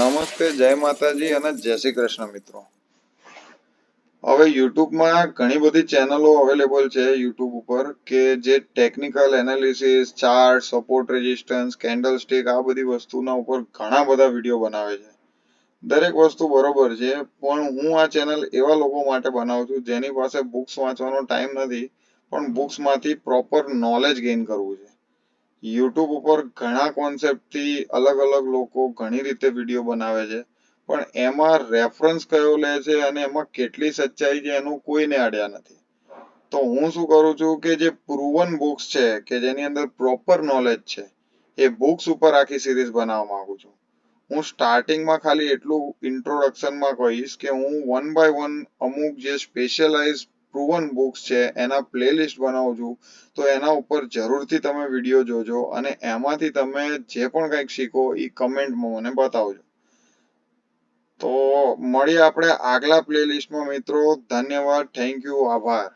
નમસ્તે, જય માતાજી અને જય શ્રી કૃષ્ણ મિત્રો. હવે યુટ્યુબમાં ઘણી બધી ચેનલો અવેલેબલ છે યુટ્યુબ ઉપર કે જે technical analysis, chart, support resistance, candle stick આ બધી વસ્તુના ઉપર ઘણા બધા વિડીયો બનાવે છે. દરેક વસ્તુ બરોબર છે, પણ હું આ ચેનલ એવા લોકો માટે બનાવું છું જેની પાસે બુક્સ વાંચવાનો ટાઈમ નથી પણ બુક્સમાંથી પ્રોપર નોલેજ ગેઇન કરવું છે. યુટ્યુબ ઉપર ઘણા કોન્સેપ્ટથી અલગ અલગ લોકો ઘણી રીતે વિડીયો બનાવે છે, પણ એમાં રેફરન્સ કયો લે છે અને એમાં કેટલી સચ્ચાઈ છે એનું કોઈને આઈડિયા નથી. તો હું શું કરું છું કે જે પ્રૂવન બુક્સ છે કે જેની અંદર પ્રોપર નોલેજ છે એ બુક્સ ઉપર આખી સિરીઝ બનાવવા માંગુ છું. હું સ્ટાર્ટિંગમાં ખાલી એટલું ઇન્ટ્રોડક્શનમાં કહીશ કે હું વન બાય વન અમુક જે સ્પેશિયલાઇઝ પ્રૂવન બુક્સ છે એના પ્લેલિસ્ટ બનાવું છું. તો એના ઉપર જરૂરથી તમે વિડીયો જોજો અને એમાંથી તમે જે પણ કંઈક શીખો એ કમેન્ટમાં મને બતાવજો. તો મળીએ આપણે આગલા પ્લેલિસ્ટમાં મિત્રો. ધન્યવાદ, થેન્ક યુ, આભાર.